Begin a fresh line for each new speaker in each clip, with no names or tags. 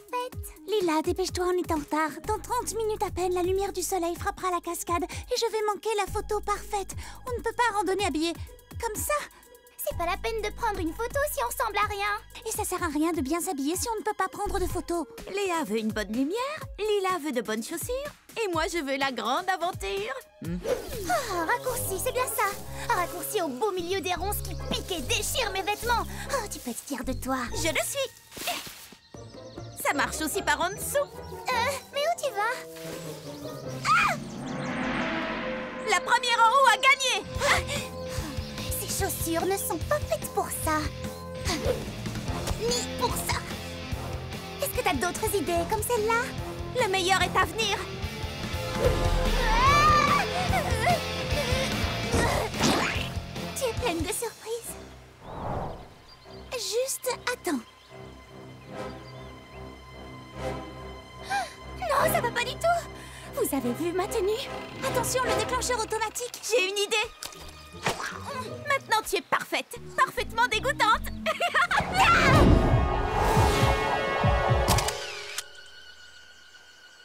parfaite.
Lila, dépêche-toi, on est en retard. Dans 30 minutes à peine, la lumière du soleil frappera la cascade et je vais manquer la photo parfaite. On ne peut pas randonner habillé comme ça.
C'est pas la peine de prendre une photo si on ressemble à rien.
Et ça sert à rien de bien s'habiller si on ne peut pas prendre de photos.
Léa veut une bonne lumière, Lila veut de bonnes chaussures, et moi je veux la grande aventure.
Oh, raccourci, c'est bien ça. Un raccourci au beau milieu des ronces qui piquent et déchirent mes vêtements. Oh, tu peux être fière de toi.
Je le suis. Ça marche aussi par en dessous.
Mais où tu vas?
La première en haut a gagné.
Ces chaussures ne sont pas faites pour ça. Ni pour ça. Est-ce que t'as d'autres idées comme celle-là?
Le meilleur est à venir.
Tu es pleine de surprises. Juste attends.
Non, ça va pas du tout.
Vous avez vu ma tenue? Attention, le déclencheur automatique.
J'ai une idée. Maintenant tu es parfaite, parfaitement dégoûtante.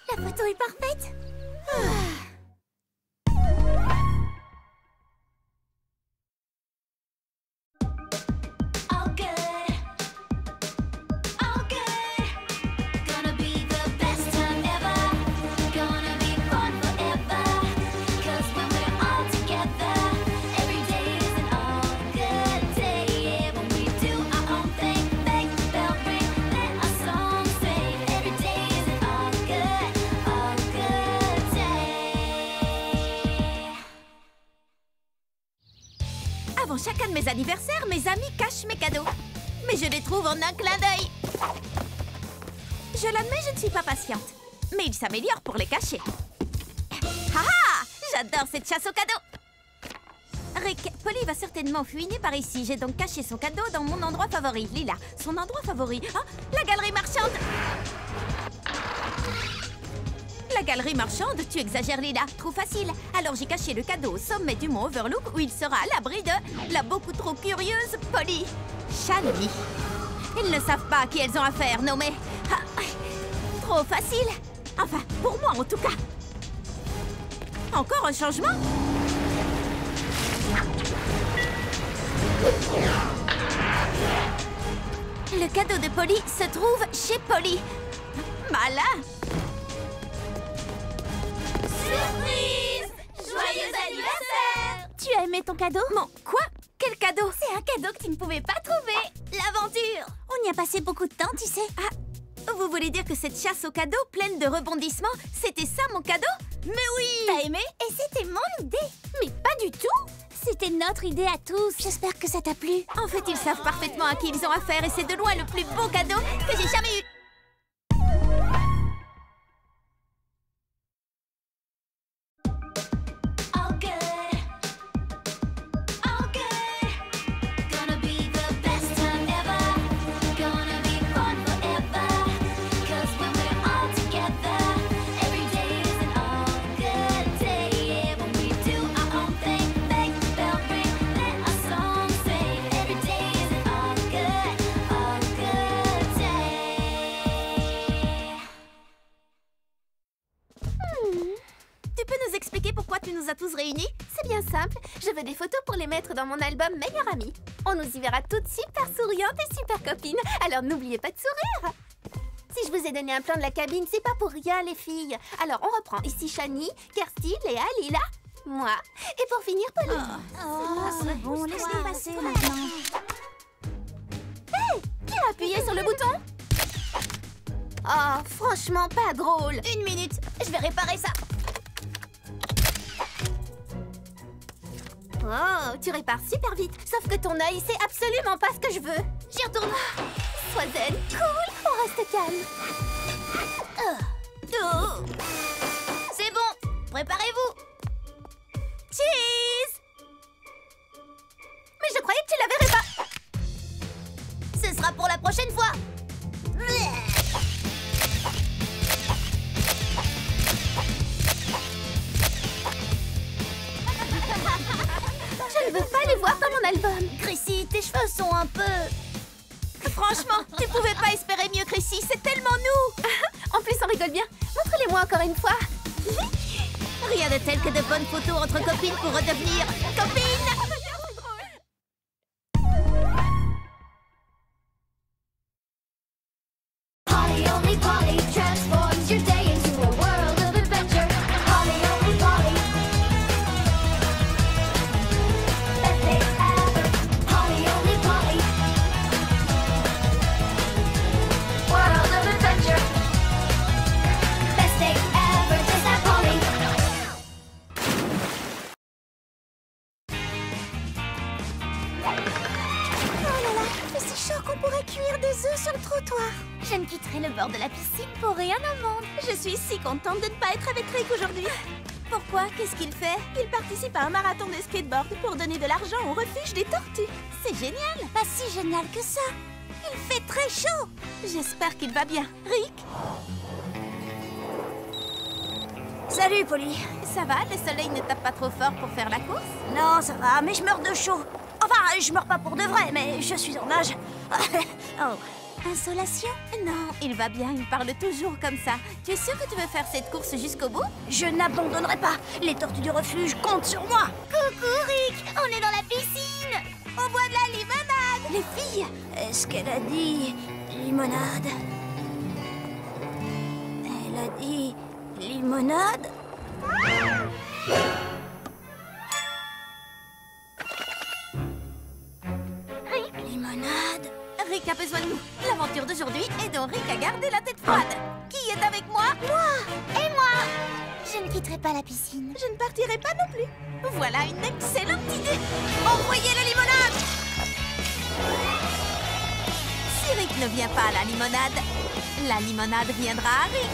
La photo est parfaite.
Avant chacun de mes anniversaires, mes amis cachent mes cadeaux. Mais je les trouve en un clin d'œil. Je l'admets, je ne suis pas patiente. Mais ils s'améliorent pour les cacher. Ah! J'adore cette chasse aux cadeaux. Rick, Polly va certainement fouiner par ici. J'ai donc caché son cadeau dans mon endroit favori. Lila, son endroit favori. Ah, la galerie marchande. La galerie marchande, tu exagères Lila, trop facile. Alors j'ai caché le cadeau au sommet du mont Overlook où il sera à l'abri de la beaucoup trop curieuse Polly. Shani. Ils ne savent pas à qui elles ont affaire, non mais... Ah, trop facile. Enfin, pour moi en tout cas. Encore un changement? Le cadeau de Polly se trouve chez Polly. Malin.
Surprise! Joyeux anniversaire!
Tu as aimé ton cadeau?
Mon quoi? Quel cadeau?
C'est un cadeau que tu ne pouvais pas trouver.
L'aventure!
On y a passé beaucoup de temps, tu sais.
Ah, vous voulez dire que cette chasse aux cadeaux pleine de rebondissements, c'était ça mon cadeau? Mais oui!
T'as aimé? Et c'était mon idée.
Mais pas du tout. C'était notre idée à tous. J'espère que ça t'a plu.
En fait, ils savent parfaitement à qui ils ont affaire et c'est de loin le plus beau cadeau que j'ai jamais eu. Pourquoi tu nous as tous réunis?
C'est bien simple. Je veux des photos pour les mettre dans mon album Meilleure Amie. On nous y verra toutes super souriantes et super copines. Alors n'oubliez pas de sourire. Si je vous ai donné un plan de la cabine, c'est pas pour rien, les filles. Alors on reprend. Ici Shani, Kirsty, Léa, Lila, moi. Et pour finir, Polly.
C'est bon, laisse-les passer maintenant.
Hé! Qui a appuyé sur le bouton? Oh, franchement, pas drôle. Une minute, je vais réparer ça. Oh, tu répares super vite. Sauf que ton œil, c'est absolument pas ce que je veux. J'y retourne. Sois zen, cool, on reste calme. C'est bon, préparez-vous. Cheese! Mais je croyais que tu la verrais pas. Ce sera pour la prochaine fois. Je ne veux pas les voir dans mon album. Chrissy, tes cheveux sont un peu...
Franchement, tu pouvais pas espérer mieux, Chrissy. C'est tellement nous.
rigole bien. Montre-les-moi encore une fois.
Rien de tel que de bonnes photos entre copines pour redevenir copines.
Polly, only Polly, transforms your day into a world of adventure. Polly, only Polly, best day ever. Polly, only Polly, world of adventure. Best day ever, just that Polly.
Oh là là, il fait si chaud qu'on pourrait cuire des œufs sur le trottoir.
Je ne quitterai le bord de la piscine pour rien au monde.
Je suis si contente de ne pas être avec Rick aujourd'hui. Pourquoi? Qu'est-ce qu'il fait? Il participe à un marathon de skateboard pour donner de l'argent au refuge des tortues. C'est génial!
Pas si génial que ça. Il fait très chaud.
J'espère qu'il va bien. Rick?
Salut, Polly.
Ça va? Le soleil ne tape pas trop fort pour faire la course?
Non, ça va, mais je meurs de chaud. Enfin, je meurs pas pour de vrai, mais je suis en nage. Oh.
Insolation?
Non, il va bien, il parle toujours comme ça. Tu es sûr que tu veux faire cette course jusqu'au bout?
Je n'abandonnerai pas. Les tortues du refuge comptent sur moi.
Coucou Rick, on est dans la piscine.
On boit de la limonade! Les filles!
Est-ce qu'elle a dit limonade? Elle a dit limonade? Limonade?
Rick a besoin de nous. L'aventure d'aujourd'hui est dont Rick a gardé la tête froide. Qui est avec moi?
Et moi? Je ne quitterai pas la piscine.
Je ne partirai pas non plus. Voilà une excellente idée. Envoyez la limonade! Si Rick ne vient pas à la limonade viendra à Rick.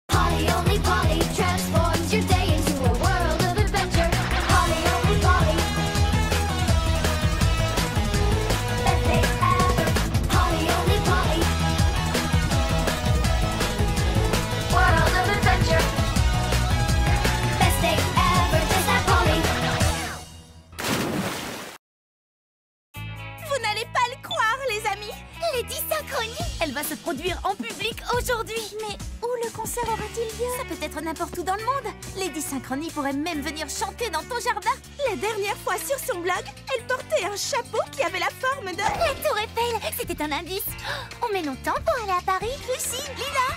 Polly, only Polly, transforms your day into a world of adventure. Polly, only Polly, best day ever. Polly, only Polly, world of adventure. Best day ever, just that Polly.
Vous n'allez pas le croire, les amis.
Lady Synchronie.
Elle va se produire en public aujourd'hui.
Mais où le concert aura-t-il lieu?
Ça peut être n'importe où dans le monde. Lady Synchronie pourrait même venir chanter dans ton jardin. La dernière fois sur son blog, elle portait un chapeau qui avait la forme de...
La tour Eiffel, c'était un indice. On met longtemps pour aller à Paris.
Lucie, Lila.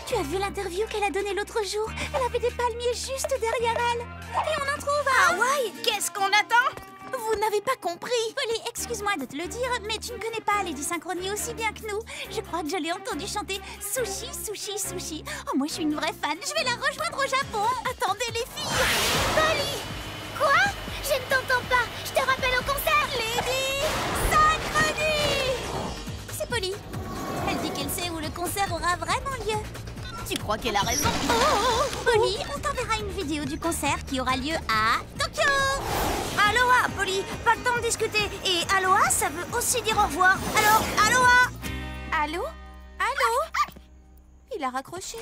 Tu as vu l'interview qu'elle a donnée l'autre jour? Elle avait des palmiers juste derrière elle. Et on en trouve à
Hawaï, qu'est-ce qu'on attend?
Vous n'avez pas compris.
Polly, excuse-moi de te le dire, mais tu ne connais pas Lady Synchronie aussi bien que nous. Je crois que je l'ai entendu chanter Sushi, Sushi, Sushi. Oh, moi je suis une vraie fan. Je vais la rejoindre au Japon.
Attendez, les filles.
Polly. Quoi? Je ne t'entends pas. Je te rappelle au concert.
Lady Synchronie.
C'est Polly. Elle dit qu'elle sait où le concert aura vraiment lieu.
Tu crois qu'elle a raison?
Polly, on t'enverra une vidéo du concert qui aura lieu à Tokyo.
Aloha, Polly, pas le temps de discuter. Et aloha, ça veut aussi dire au revoir. Alors, aloha!
Allô? Allô? Il a raccroché.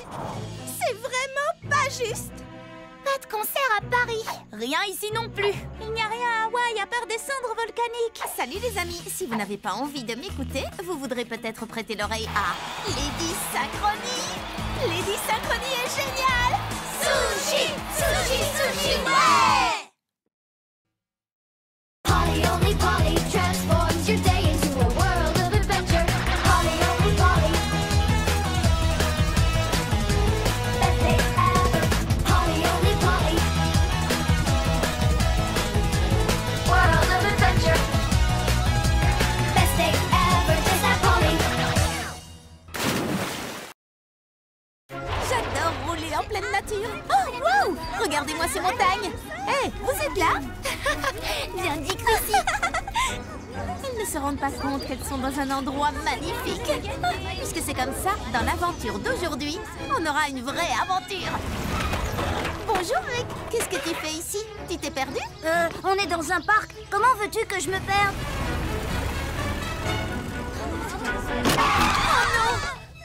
C'est vraiment pas juste.
Pas de concert à Paris.
Rien ici non plus.
Il n'y a rien à Hawaï à part des cendres volcaniques.
Salut les amis, si vous n'avez pas envie de m'écouter, vous voudrez peut-être prêter l'oreille à Lady Synchronie. Lady Synchronie est géniale.
Sushi, sushi, sushi, ouais! Polly, only Polly, transforms your day into a world of adventure. Polly, only Polly, best day ever. Polly, only Polly, world of adventure. Best day ever, just that Polly.
J'adore rouler en pleine nature. Oh, wow! Regardez-moi ces montagnes. Hé, vous êtes là?
Bien dit, Chrissy.
Elles ne se rendent pas compte qu'elles sont dans un endroit magnifique. Puisque c'est comme ça, dans l'aventure d'aujourd'hui, on aura une vraie aventure. Bonjour Rick, qu'est-ce que tu fais ici? Tu t'es perdu?
On est dans un parc. Comment veux-tu que je me perde?
Oh non!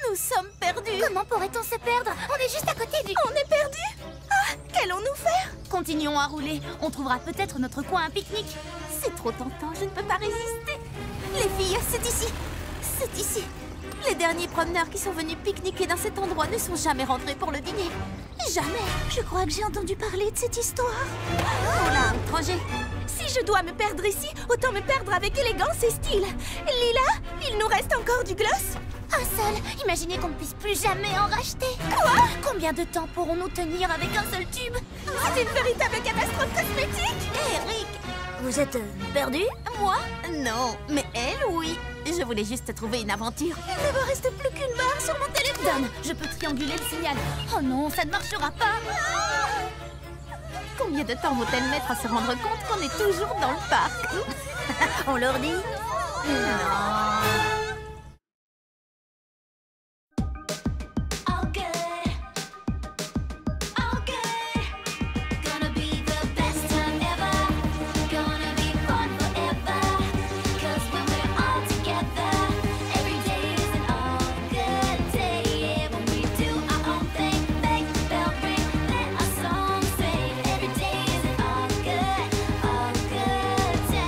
Nous sommes perdus.
Comment pourrait-on se perdre? On est juste à côté du...
On est perdus? Ah, qu'allons-nous faire? Continuons à rouler. On trouvera peut-être notre coin à pique-nique. C'est trop tentant, je ne peux pas résister. Les filles, c'est ici. C'est ici. Les derniers promeneurs qui sont venus pique-niquer dans cet endroit ne sont jamais rentrés pour le dîner. Jamais.
Je crois que j'ai entendu parler de cette histoire.
Oh là, étranger. Si je dois me perdre ici, autant me perdre avec élégance et style. Lila, il nous reste encore du gloss?
Un seul. Imaginez qu'on ne puisse plus jamais en racheter. Quoi? Combien de temps pourrons-nous tenir avec un seul tube?
C'est une véritable catastrophe cosmétique.
Eric, vous êtes perdu?
Moi? Non. Mais elle, oui. Je voulais juste trouver une aventure.
Il ne me reste plus qu'une barre sur mon téléphone. Je peux trianguler le signal. Oh non, ça ne marchera pas.
Combien de temps vont-elles mettre à se rendre compte qu'on est toujours dans le parc?
On leur dit?
Non.
All good, all good. Gonna be the best time ever. Gonna be fun forever. 'Cause when we're all together, every day is an all good day. Yeah, when we do our own thing, make the bell ring, let our song sing. Every day is an all good day.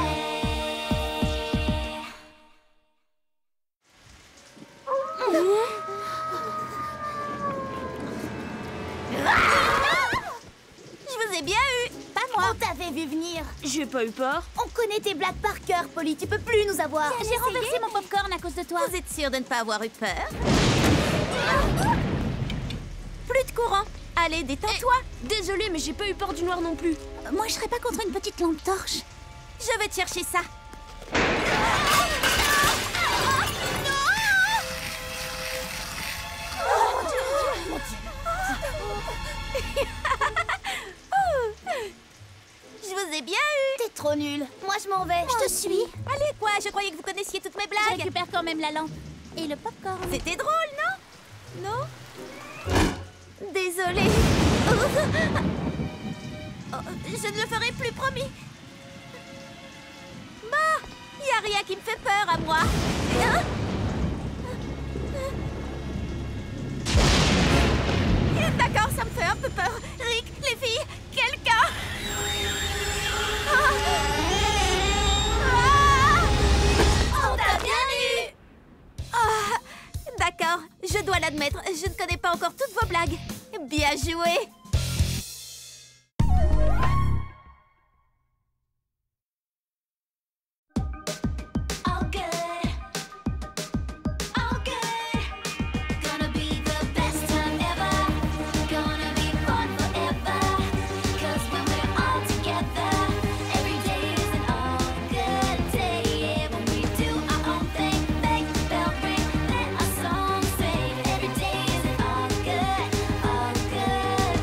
Je vous ai bien eu. Pas moi.
On t'avait vu venir.
J'ai pas eu peur.
On connaît tes blagues par cœur, Polly. Tu peux plus nous avoir. J'ai renversé mon popcorn à cause de toi.
Vous êtes sûr de ne pas avoir eu peur? Plus de courant. Allez, détends-toi.
Désolée, mais j'ai pas eu peur du noir non plus.
Moi, je serais pas contre une petite lampe torche.
Je vais te chercher ça. Je vous ai bien eu.
T'es trop nulle. Moi, je m'en vais. Je te suis.
Allez, quoi? Je croyais que vous connaissiez toutes mes
Je
blagues.
récupère quand même la lampe. Et le popcorn.
C'était drôle, non? Non? Désolée. Oh, je ne le ferai plus, promis. Bah, y a rien qui me fait peur à moi. Hein? D'accord, ça me fait un peu peur. Rick, les filles, quelqu'un.
On t'a bien eu.
Ah, d'accord, je dois l'admettre, je ne connais pas encore toutes vos blagues. Bien joué.
All good, all good. Gonna be the best time ever. Gonna be fun forever. 'Cause when we're all together, every day is an all good day. Yeah, when we do our own thing, make the bell ring, let our song sing. Every day is an all good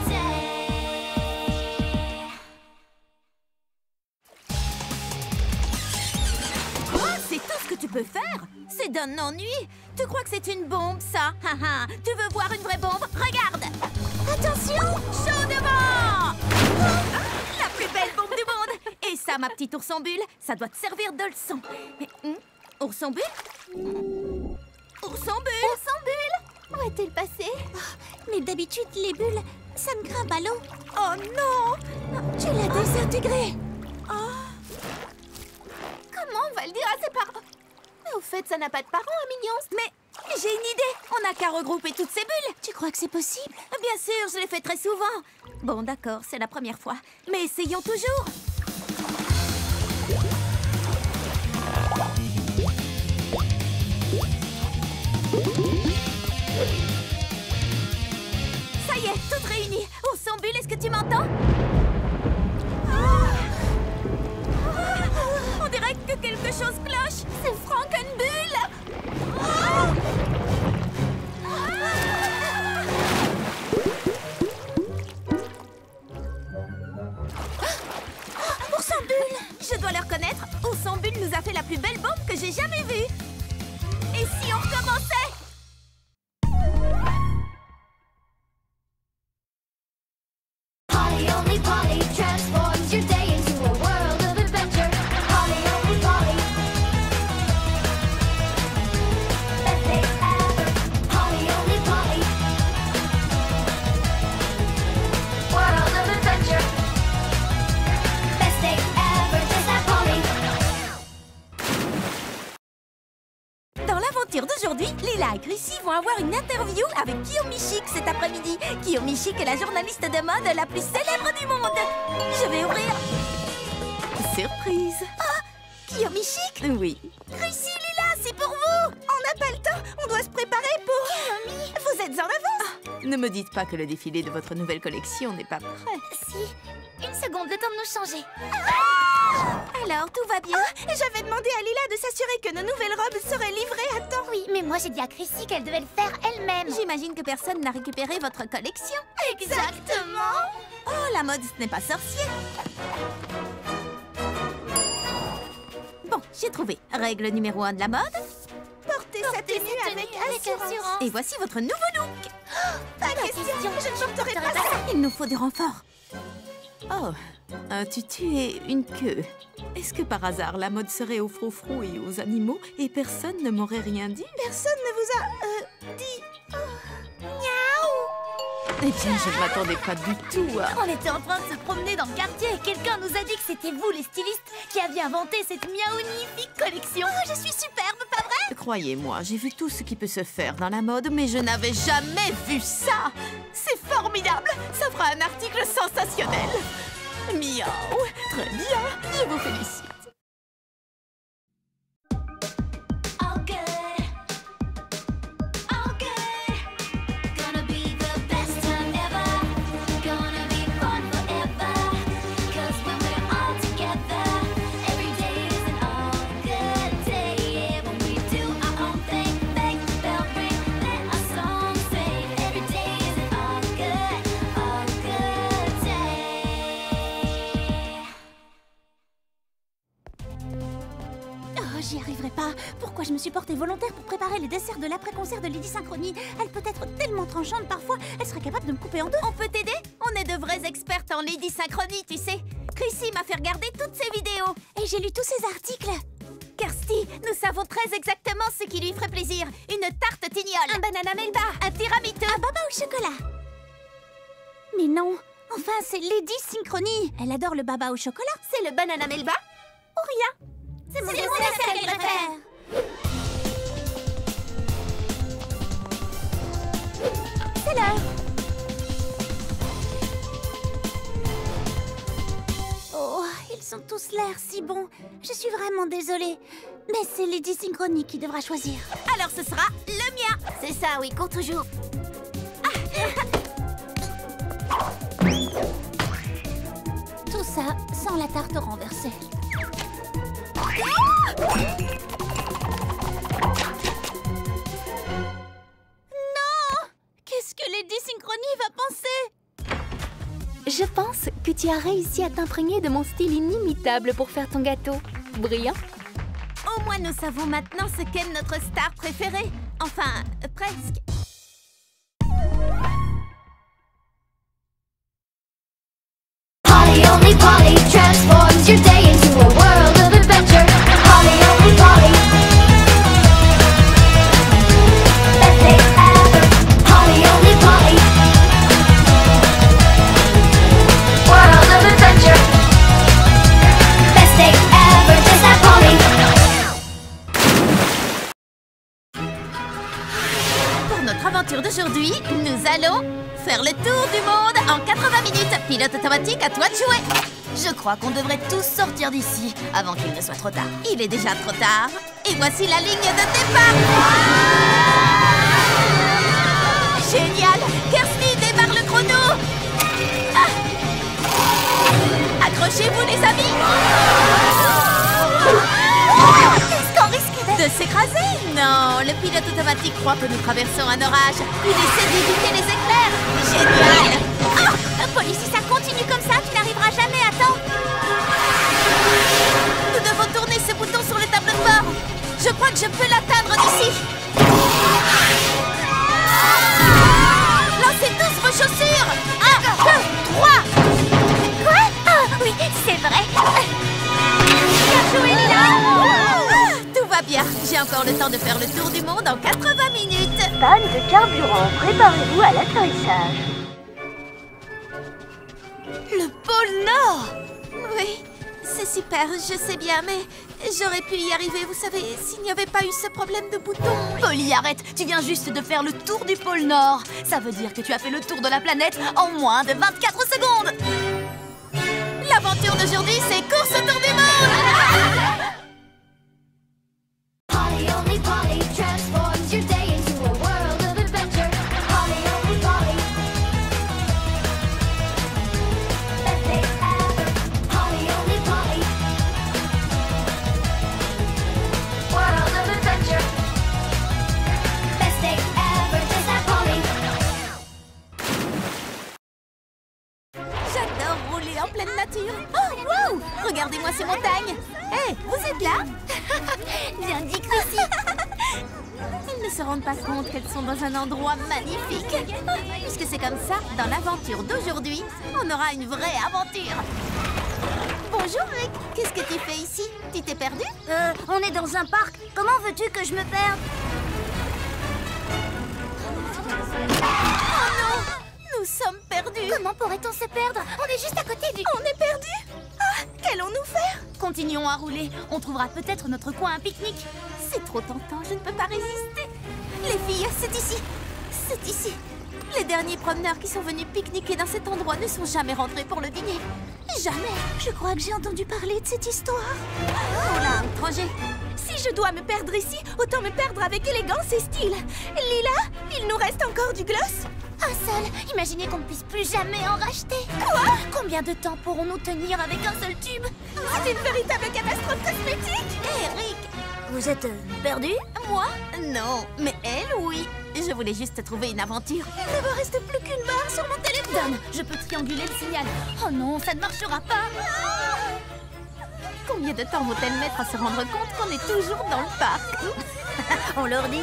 day.
Quoi? C'est tout ce que tu peux faire? C'est d'un ennui. Tu crois que c'est une bombe, ça? Haha. Tu veux voir une vraie bombe? Regarde. Attention, chaud devant. La plus belle bombe du monde. Et ça, ma petite ourson bulle, ça doit te servir de leçon. Mais, ourson bulle? Ourson bulle?
Ourson bulle, où est-il passé?
Mais d'habitude, les bulles, ça me grimpe à l'eau.
Oh non!
Tu l'as désintégré.
Comment on va le dire à ses parents? Mais au fait, ça n'a pas de parents, un mignon.
Mais j'ai une idée. On n'a qu'à regrouper toutes ces bulles.
Tu crois que c'est possible?
Bien sûr, je l'ai fait très souvent. Bon, d'accord, c'est la première fois. Mais essayons toujours. Ça y est, toutes réunies. Ourson bulle, est-ce que tu m'entends? On dirait que quelque chose cloche. C'est Frankenbulle. Ourson bulle. Je dois le reconnaître, Ourson bulle nous a fait la plus belle bombe que aventure d'aujourd'hui, Lila et Chrissy vont avoir une interview avec Kiyomi Chic cet après-midi. Kiyomi Chic est la journaliste de mode la plus célèbre du monde. Je vais ouvrir. Surprise. Oh, Kiyomi Chic? Oui.
Chrissy, Lila, c'est pour vous. On n'a pas le temps, on doit se préparer pour... Kiyomi, vous êtes en avance.
Ne me dites pas que le défilé de votre nouvelle collection n'est pas prêt.
Si, une seconde, le temps de nous changer.
Alors, tout va bien?
J'avais demandé à Lila de s'assurer que nos nouvelles robes seraient livrées à temps. Oui, mais moi j'ai dit à Chrissy qu'elle devait le faire elle-même.
J'imagine que personne n'a récupéré votre collection.
Exactement.
Oh, la mode, ce n'est pas sorcier. Bon, j'ai trouvé. Règle numéro 1 de la mode.
Portez sa tenue avec assurance.
Et voici votre nouveau look.
Pas question, je ne porterai pas ça.
Il nous faut du renfort. Oh, un tutu et une queue. Est-ce que par hasard la mode serait aux froufrous et aux animaux et personne ne m'aurait rien dit?
Personne ne vous a dit...
Eh bien, je ne m'attendais pas du tout à...
On était en train de se promener dans le quartier et quelqu'un nous a dit que c'était vous, les stylistes, qui aviez inventé cette magnifique collection. Oh, je suis superbe, pas vrai?
Croyez-moi, j'ai vu tout ce qui peut se faire dans la mode, mais je n'avais jamais vu ça. C'est formidable. Ça fera un article sensationnel. Miaou. Très bien. Je vous félicite.
All good, all good. Gonna be the best time ever. Gonna be fun forever. 'Cause when we're all together, every day is an all good day. Yeah, when we do our own thing, make the bell ring, let our song sing. Every day is an all good day.
Oh, j'y arriverai pas. Pourquoi je me suis portée volontaire pour préparer les desserts de l'après-concert de Lady Synchronie? Elle peut être tellement tranchante parfois, elle serait capable de me couper en deux.
On peut t'aider? On est de vraies expertes en Lady Synchronie, tu sais. Chrissy m'a fait regarder toutes ses vidéos.
Et j'ai lu tous ces articles.
Kirsty, nous savons très exactement ce qui lui ferait plaisir. Une tarte tignole.
Un banana melba.
Un tiramisu.
Un baba au chocolat. Mais non, enfin c'est Lady Synchronie. Elle adore le baba au chocolat.
C'est le banana melba ou rien. C'est mon dessert qu'elle préfère.
C'est l'heure. Oh, ils ont tous l'air si bons. Je suis vraiment désolée. Mais c'est Lady Synchronie qui devra choisir.
Alors ce sera le mien.
C'est ça, oui, compte toujours.
Tout ça sans la tarte renversée. Non! Qu'est-ce que Lady Synchronie va penser?
Je pense que tu as réussi à t'imprégner de mon style inimitable pour faire ton gâteau. Brillant.
Au moins nous savons maintenant ce qu'aime notre star préférée. Enfin, presque.
Polly only Polly transforms your day into a world of adventure. Polly only Polly, best day ever. Polly only Polly, world of adventure. Best day ever, just like Polly.
Pour notre aventure d'aujourd'hui, nous allons faire le tour du monde en 80 minutes. Pilote automatique, à toi de jouer.
Je crois qu'on devrait tous sortir d'ici avant qu'il ne soit trop tard.
Il est déjà trop tard. Et voici la ligne de départ. Génial. Kirsty démarre le chrono. Accrochez-vous les amis.
Est-ce qu'on risque
De s'écraser? Non, le pilote automatique croit que nous traversons un orage. Il essaie d'éviter les éclairs. Génial.
Polly, si ça continue comme ça, tu n'arriveras jamais à temps.
Nous devons tourner ce bouton sur le tableau de bord. Je crois que je peux l'atteindre d'ici. Lancez tous vos chaussures. 1, 2, 3.
Quoi? Ah, oui, c'est vrai.
Bien joué, Lila. Tout va bien. J'ai encore le temps de faire le tour du monde en 80 minutes.
Panne de carburant, préparez-vous à l'atterrissage.
Le pôle Nord. Oui, c'est super, je sais bien, mais J'aurais pu y arriver, vous savez, s'il n'y avait pas eu ce problème de bouton.
Polly, arrête. Tu viens juste de faire le tour du pôle Nord. Ça veut dire que tu as fait le tour de la planète en moins de 24 secondes.
L'aventure d'aujourd'hui, c'est course autour du monde.
Polly only Polly transforms your day into a world of adventure. Polly only Polly. Best day ever. Polly only Polly. World of adventure. Best day ever. Just like Polly.
J'adore rouler en pleine nature. Oh, wow! Regardez-moi ces montagnes. Hé, vous êtes là?
Bien dit, Chrissy.
Ils ne se rendent pas compte qu'elles sont dans un endroit magnifique. Puisque c'est comme ça, dans l'aventure d'aujourd'hui, on aura une vraie aventure. Bonjour Rick, qu'est-ce que tu fais ici? Tu t'es perdu?
On est dans un parc. Comment veux-tu que je me perde?
Oh non! Nous sommes perdus.
Comment pourrait-on se perdre? On est juste à côté du...
On est perdus? Ah, qu'allons-nous faire?
Continuons à rouler. On trouvera peut-être notre coin à pique-nique.
C'est trop tentant, je ne peux pas résister. Les filles, c'est ici. C'est ici. Les derniers promeneurs qui sont venus pique-niquer dans cet endroit ne sont jamais rentrés pour le dîner. Jamais.
Je crois que j'ai entendu parler de cette histoire.
Oh là, étranger. Si je dois me perdre ici, autant me perdre avec élégance et style. Lila, il nous reste encore du gloss?
Un seul. Imaginez qu'on ne puisse plus jamais en racheter.
Quoi?
Combien de temps pourrons-nous tenir avec un seul tube?
C'est une véritable catastrophe cosmétique. Eric,
Vous êtes perdu?
moi? Non, mais elle, oui. Je voulais juste trouver une aventure. Il ne me reste plus qu'une barre sur mon téléphone.
Je peux trianguler le signal. Oh non, ça ne marchera pas.
Combien de temps vont-elles mettre à se rendre compte qu'on est toujours dans le parc?
On leur dit?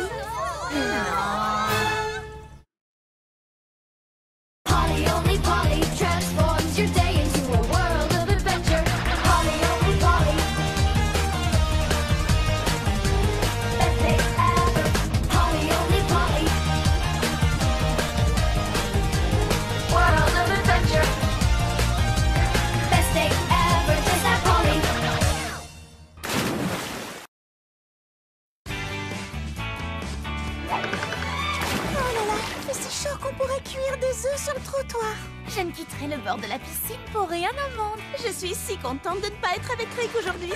Polly only Polly transforms your day into a world of adventure. Polly only Polly. Best day ever. Polly only Polly. World of adventure. Best day ever. Just like Polly.
Oh là là, mais c'est chaud qu'on pourrait cuire des œufs sur le trottoir.
Je ne quitterai le bord de la piscine pour rien au monde.
Je suis si contente de ne pas être avec Rick aujourd'hui.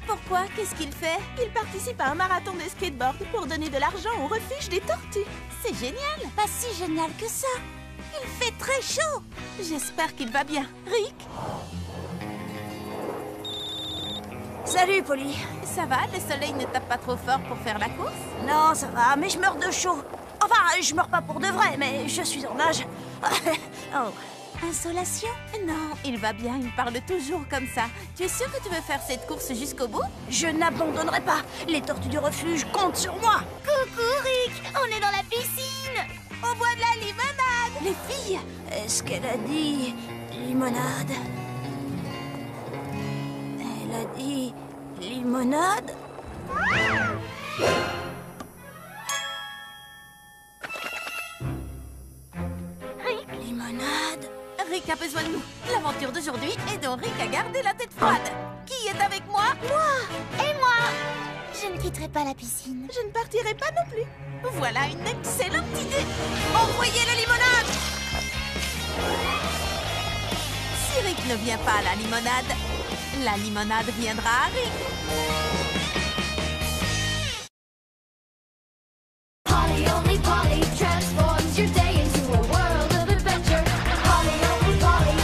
Pourquoi? Qu'est-ce qu'il fait? Il participe à un marathon de skateboard pour donner de l'argent au refuge des tortues. C'est génial.
Pas si génial que ça.
Il fait très chaud. J'espère qu'il va bien. Rick,
Salut, Polly.
ça va? Le soleil ne tape pas trop fort pour faire la course?
Non, ça va, mais je meurs de chaud. Enfin, je meurs pas pour de vrai, mais je suis en nage. Oh.
Insolation? Non, il va bien, il parle toujours comme ça. Tu es sûr que tu veux faire cette course jusqu'au bout?
Je n'abandonnerai pas. Les tortues du refuge comptent sur moi.
Coucou, Rick. On est dans la piscine.
On boit de la limonade! Les filles!
Est-ce qu'elle a dit limonade? Elle a dit limonade? Limonade?
Rick a besoin de nous. L'aventure d'aujourd'hui est dont Rick a gardé la tête froide. Qui est avec moi?
Et moi? Je ne quitterai pas la piscine.
Je ne partirai pas non plus. Voilà une excellente idée. Envoyez la limonade! Si Rick ne vient pas à la limonade viendra à Rick.
Polly only Polly transforms your day into a world of adventure. Polly only Polly.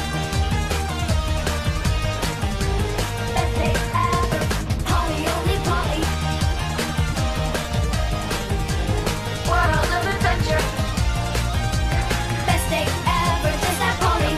Best day ever. Polly only Polly. World of adventure. Best day ever. Just like Polly.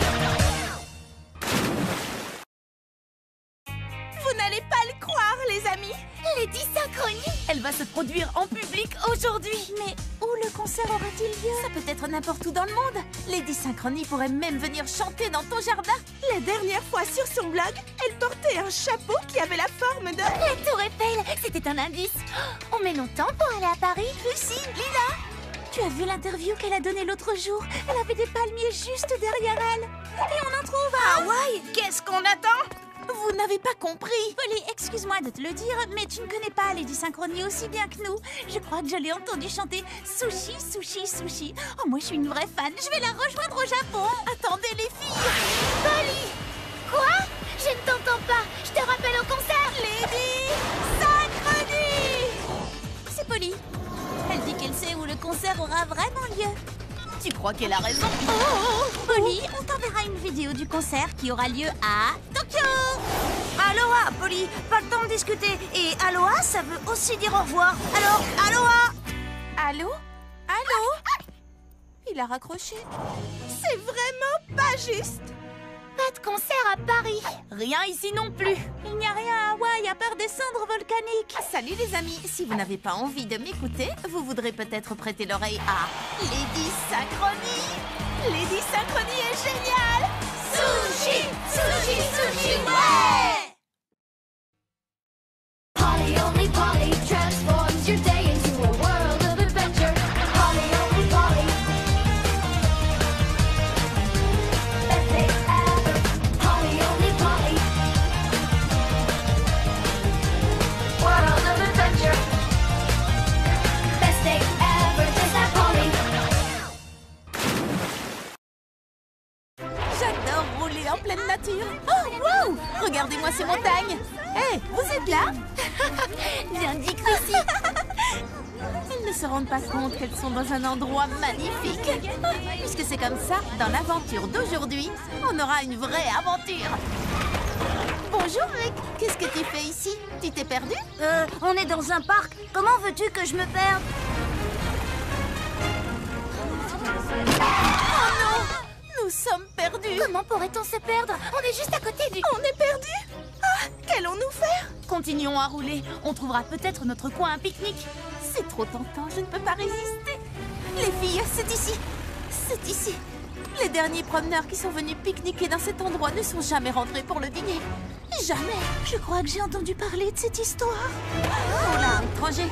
Vous n'allez pas le croire, les amis.
Lady Synchronie.
Elle va se produire en public aujourd'hui.
Mais où le concert aura-t-il lieu? Ça peut être n'importe où dans le monde. Lady Synchronie pourrait même venir chanter dans ton jardin. La dernière fois sur son blog, elle portait un chapeau qui avait la forme de...
La tour Eiffel. C'était un indice. Oh, on met longtemps pour aller à Paris.
Lucie, Lila, tu as vu l'interview qu'elle a donnée l'autre jour? Elle avait des palmiers juste derrière elle. Et on en trouve à...
Hawaï? Qu'est-ce qu'on attend?
Vous n'avez pas compris.
Polly, excuse-moi de te le dire, mais tu ne connais pas Lady Synchronie aussi bien que nous. Je crois que je l'ai entendu chanter sushi, sushi, sushi. Oh, moi, je suis une vraie fan. Je vais la rejoindre au Japon.
Attendez les filles.
Polly! Quoi? Je ne t'entends pas. Je te rappelle au concert.
Lady Synchronie.
C'est Polly. Elle dit qu'elle sait où le concert aura vraiment lieu.
Tu crois qu'elle a raison?
Polly, on t'enverra une vidéo du concert qui aura lieu à Tokyo.
Aloha, Polly, pas le temps de discuter. Et aloha, ça veut aussi dire au revoir. Alors, aloha!
Allô? Allô? Il a raccroché. C'est vraiment pas juste.
Pas de concert à Paris.
Rien ici non plus.
Il n'y a rien à Hawaï à part des cendres volcaniques.
Salut les amis, si vous n'avez pas envie de m'écouter, vous voudrez peut-être prêter l'oreille à Lady Synchronie. Lady Synchronie est géniale.
Sushi, sushi, sushi, ouais!
Polly only Polly transforms your day into a world of adventure. Polly only Polly. Best day ever. Polly only Polly. World of adventure. Best day ever. Just like Polly.
J'adore rouler en pleine nature. Oh, wow! Regardez-moi ces montagnes. Hé, vous êtes là?
Bien dit, Chrissy.
Elles ne se rendent pas compte qu'elles sont dans un endroit magnifique. Puisque c'est comme ça, dans l'aventure d'aujourd'hui, on aura une vraie aventure. Bonjour Rick, qu'est-ce que tu fais ici? Tu t'es perdu?
On est dans un parc. Comment veux-tu que je me perde?
Oh non! Nous sommes perdus.
Comment pourrait-on se perdre? On est juste à côté du...
On est perdus? Ah, qu'allons-nous faire? Continuons à rouler. On trouvera peut-être notre coin à pique-nique. C'est trop tentant, je ne peux pas résister. Les filles, c'est ici. C'est ici. Les derniers promeneurs qui sont venus pique-niquer dans cet endroit ne sont jamais rentrés pour le dîner. Jamais.
Je crois que j'ai entendu parler de cette histoire.
Oh là, étranger.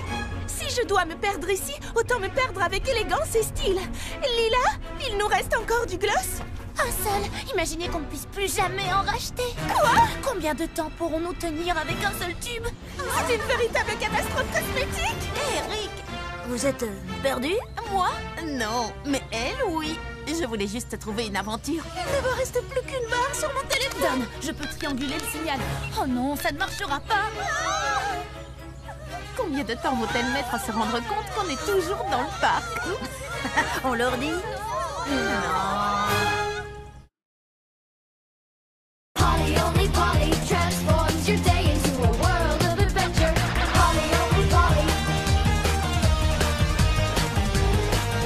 Si je dois me perdre ici, autant me perdre avec élégance et style. Lila, il nous reste encore du gloss?
Un seul. Imaginez qu'on ne puisse plus jamais en racheter.
Quoi?
Combien de temps pourrons-nous tenir avec un seul tube?
C'est une véritable catastrophe cosmétique. Eric,
Vous êtes perdu?
moi? Non, mais elle, oui. Je voulais juste trouver une aventure. Il ne me reste plus qu'une barre sur mon téléphone. Je peux trianguler le signal. Oh non, ça ne marchera pas. Combien de temps vont-elles mettre à se rendre compte qu'on est toujours dans le parc?
On leur dit?
Polly only Polly transforms your day into a world of adventure. Polly only Polly.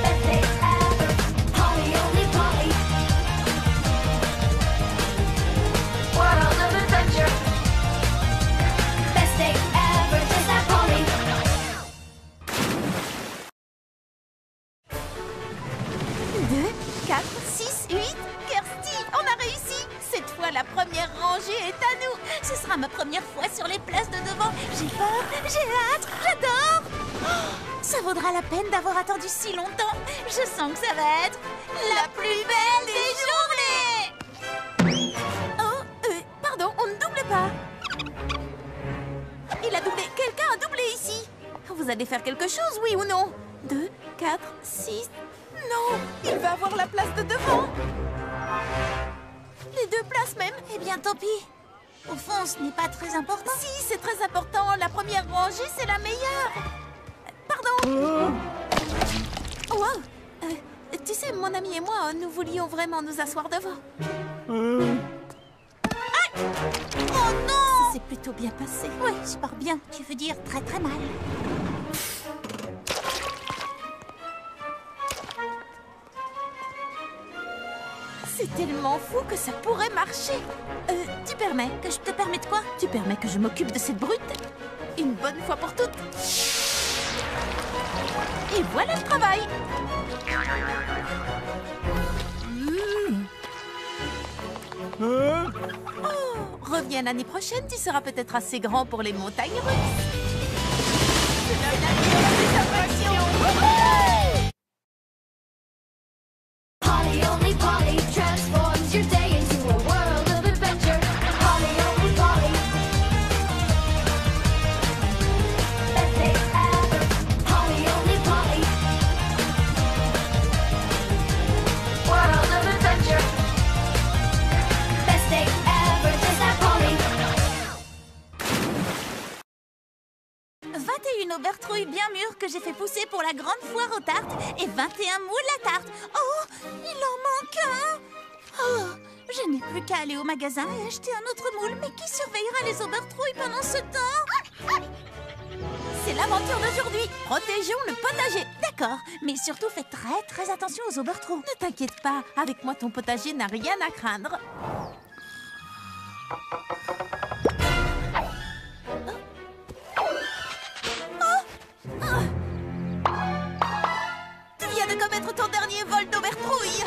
Best day ever. Polly only Polly. World of adventure. Best day ever. Just like Polly.
2, 4, 6, 8. Kirsty, on a réussi. Cette fois, la première rangée est à nous.
Ce sera ma première fois sur les places de devant. J'ai peur, j'ai hâte, j'adore. Oh, ça vaudra la peine d'avoir attendu si longtemps. Je sens que ça va être la plus belle des journées.
Oh, pardon, on ne double pas. Il a doublé. Quelqu'un a doublé ici. Vous allez faire quelque chose, oui ou non? 2, 4, 6. Non, il va avoir la place de devant. Les deux places même.
Eh bien, tant pis. Au fond, ce n'est pas très important.
Si, c'est très important. La première rangée, c'est la meilleure. Pardon. Wow. Tu sais, mon ami et moi, nous voulions vraiment nous asseoir devant.
Oh non!
Ça s'est plutôt bien passé.
Oui, je pars bien. Tu veux dire très très mal.
C'est tellement fou que ça pourrait marcher. Tu permets?
Que je te permets de quoi?
Tu permets que je m'occupe de cette brute? Une bonne fois pour toutes. Et voilà le travail. Oh, reviens l'année prochaine, tu seras peut-être assez grand pour les montagnes russes. C'est la nature, des attractions.
Polly only Polly transforms your day into a world of adventure. Polly only Polly.
Obertrouille bien mûres que j'ai fait pousser pour la grande foire aux tartes et 21 moules à tarte. Oh, il en manque un. Oh, je n'ai plus qu'à aller au magasin et acheter un autre moule. Mais qui surveillera les Obertrouilles pendant ce temps?
C'est l'aventure d'aujourd'hui. Protégeons le potager.
D'accord, mais surtout faites très attention aux Obertrouilles.
Ne t'inquiète pas, avec moi ton potager n'a rien à craindre. Tu viens de commettre ton dernier vol d'Obertrouille.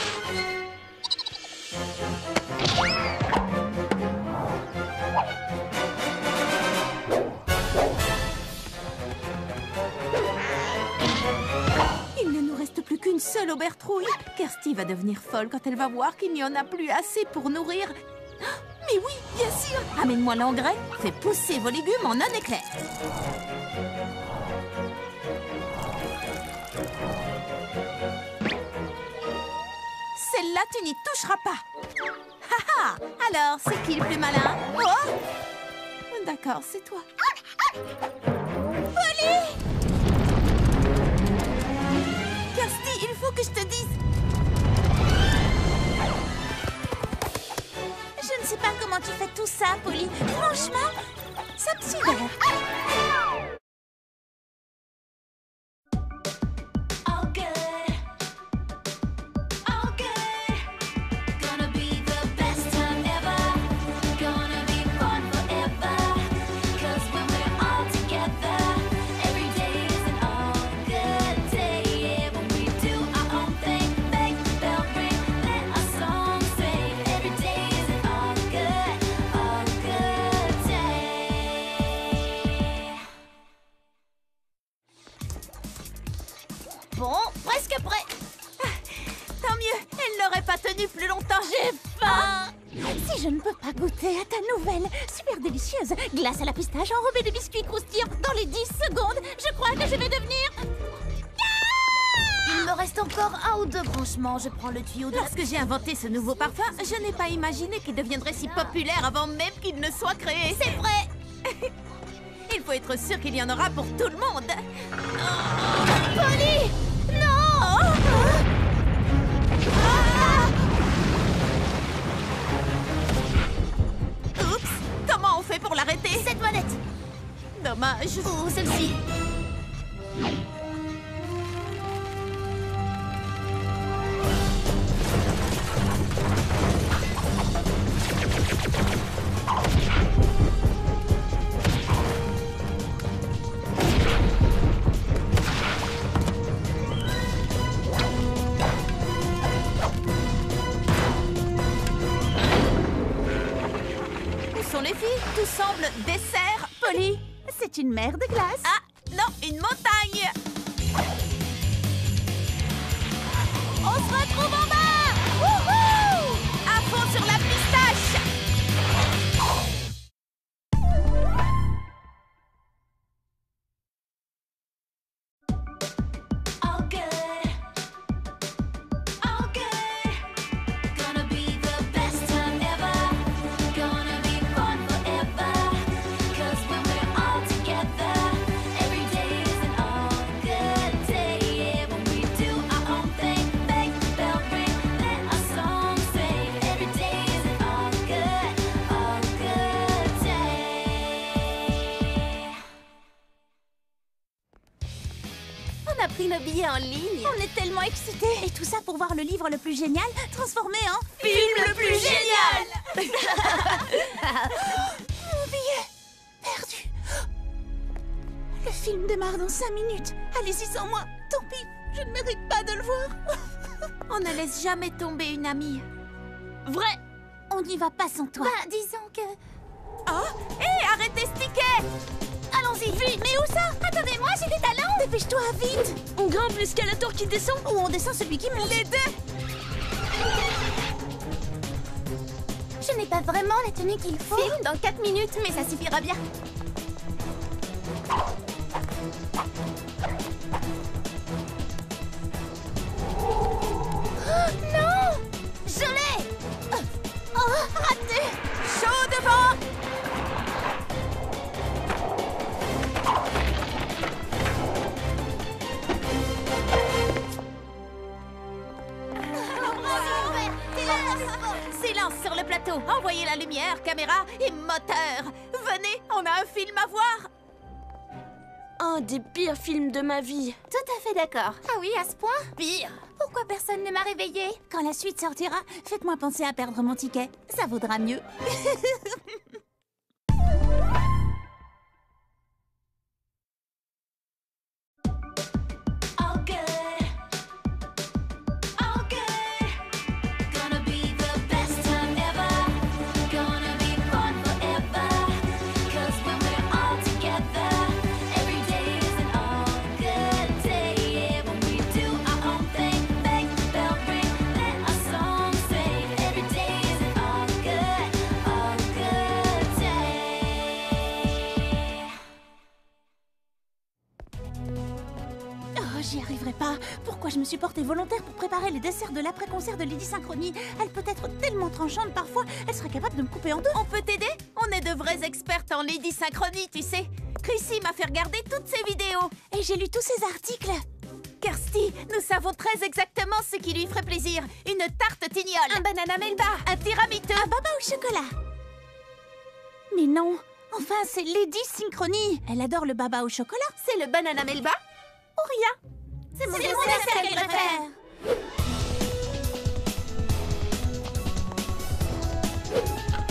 Il ne nous reste plus qu'une seule Obertrouille. Kirsty va devenir folle quand elle va voir qu'il n'y en a plus assez pour nourrir. Mais oui, bien sûr. Amène-moi l'engrais, fais pousser vos légumes en un éclair. Celle-là, tu n'y toucheras pas. Haha. Alors, c'est qui le plus malin? Oh, d'accord, c'est toi. Kirsty, il faut que je te dise.
Je ne sais pas comment tu fais tout ça, Polly. Franchement, ça me sidère.
All good, all good. Gonna be the best time ever. Gonna be fun forever. 'Cause when we're all together, every day is an all good day. Yeah, when we do our own thing, make the bell ring, let our song sing. Every day is an all good day.
Bon, presque prêt. Tant mieux, elle n'aurait pas tenu plus longtemps. J'ai faim.
Si je ne peux pas goûter à ta nouvelle, super délicieuse glace à la pistache enrobée de biscuits croustillants dans les 10 secondes, je crois que je vais devenir...
Il me reste encore un ou deux. Franchement, je prends le tuyau de...
Lorsque j'ai inventé ce nouveau parfum, je n'ai pas imaginé qu'il deviendrait si populaire avant même qu'il ne soit créé. C'est vrai. Il faut être sûr qu'il y en aura pour tout le monde.
Polly! Non!
Oups, comment on fait pour l'arrêter?
Cette manette.
Dommage.
Ou celle-ci.
Où sont les filles? Tout semble dessert.
Polly, c'est une mer de glace.
Ah, non, une montagne. On se retrouve en bas. Wouhou! À fond sur la pistache.
All good, all good. Gonna be the best time ever. Gonna be fun forever. 'Cause when we're all together, every day is an all good day. Yeah, when we do our own thing, make the bell ring, let our song sing. Every day is an all good day.
On a pris nos billets en ligne.
On est tellement excités. Et tout ça pour voir le livre le plus génial transformé en...
Film le plus génial.
Mon billet perdu. Le film démarre dans 5 minutes. Allez-y sans moi. Tant pis, je ne mérite pas de le voir.
On ne laisse jamais tomber une amie.
Vrai. On n'y va pas sans toi.
Bah, disons que...
Oh, hé, arrêtez ce ticket.
Allons-y, vite. Mais où ça? Attendez-moi, j'ai des talents. Dépêche-toi, vite. On grimpe l'escalator qui descend ou on descend celui qui monte?
Les deux.
Je n'ai pas vraiment la tenue qu'il faut. Film dans 4 minutes, mais ça suffira bien.
Non! Je l'ai! Oh, raté!
Chaud devant. Ambiance sur le plateau. Envoyez la lumière, caméra et moteur. Venez, on a un film à voir.
Un des pires films de ma vie.
Tout à fait d'accord.
Ah oui, à ce point?
Pire.
Pourquoi personne ne m'a réveillée? Quand la suite sortira, faites-moi penser à perdre mon ticket. Ça vaudra mieux.
All good, all good. Gonna be the best time ever. Gonna be fun forever. 'Cause when we're all together, every day is an all good day. Yeah, when we do our own thing, bang, bell ring, let our song sing. Every day is an all good day.
Oh, j'y arriverai pas. Pourquoi je me suis portée volontaire pour préparer les desserts de l'après-concert de Lady Synchronie? Elle peut être tellement tranchante parfois, elle serait capable de me couper en deux.
On peut t'aider? On est de vraies expertes en Lady Synchronie, tu sais. Chrissy m'a fait regarder toutes ses vidéos.
Et j'ai lu tous ces articles.
Kirsty, nous savons très exactement ce qui lui ferait plaisir. Une tarte tignole.
Un banana melba.
Un tiramisu.
Un baba au chocolat. Mais non, enfin c'est Lady Synchronie. Elle adore le baba au chocolat.
C'est le banana melba ou rien. C'est mon
dessert qu'elle préfère.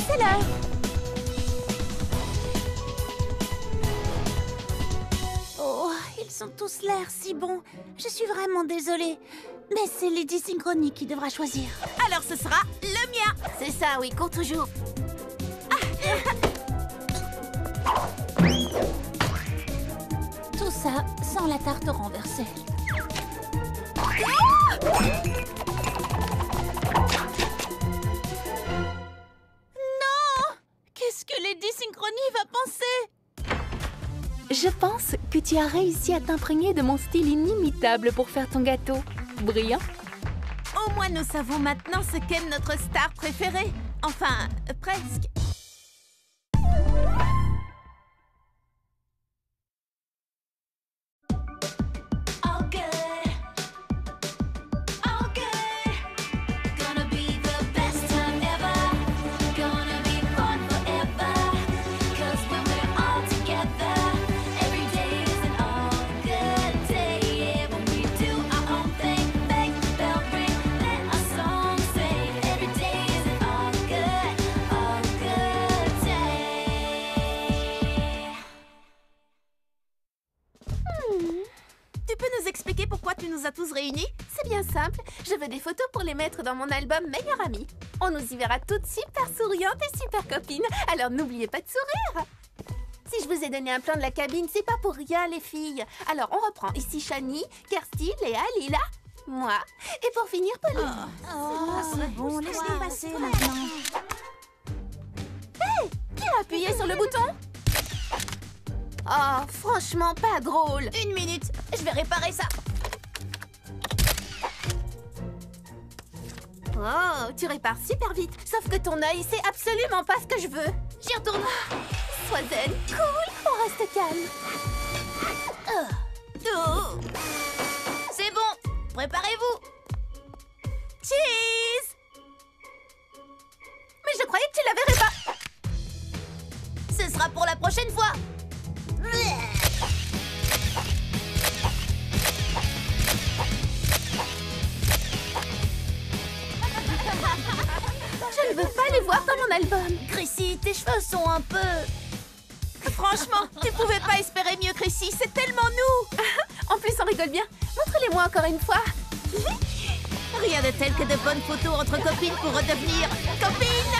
C'est l'heure. Oh, ils sont tous l'air si bons. Je suis vraiment désolée. Mais c'est Lady Synchronie qui devra choisir.
Alors ce sera le mien.
C'est ça, oui, cours toujours.
Tout ça sans la tarte renversée. Non! Qu'est-ce que Lady Synchronie va penser?
Je pense que tu as réussi à t'imprégner de mon style inimitable pour faire ton gâteau. Brillant.
Au moins nous savons maintenant ce qu'aime notre star préférée. Enfin, presque.
All good, all good. Gonna be the best time ever. Gonna be fun forever. 'Cause when we're all together, every day is an all good day. Yeah, when we do our own thing, bang, bell ring, let our song sing. Every day is an all good day.
Tu peux nous expliquer pourquoi tu nous as tous réunis?
C'est bien simple. Je veux des photos pour les mettre dans mon album Meilleure Amie. On nous y verra toutes super souriantes et super copines. Alors n'oubliez pas de sourire. Si je vous ai donné un plan de la cabine, c'est pas pour rien, les filles. Alors on reprend. Ici Shani, Kirsty, Léa, Lila, moi. Et pour finir, Pauline.
C'est bon, laisse-les passer maintenant.
Qui a appuyé sur le bouton? Oh, franchement pas drôle.
Une minute, je vais réparer ça.
Oh, tu répares super vite. Sauf que ton œil, c'est absolument pas ce que je veux.
J'y retourne.
Sois zen, cool, on reste calme.
Oh. C'est bon, préparez-vous. Cheese.
Mais je croyais que tu la verrais pas.
Ce sera pour la prochaine fois.
Je ne veux pas les voir dans mon album.
Chrissy, tes cheveux sont un peu... Franchement, tu pouvais pas espérer mieux, Chrissy. C'est tellement nous.
En plus, on rigole bien. Montre-les-moi encore une fois.
Rien de tel que de bonnes photos entre copines pour redevenir copines.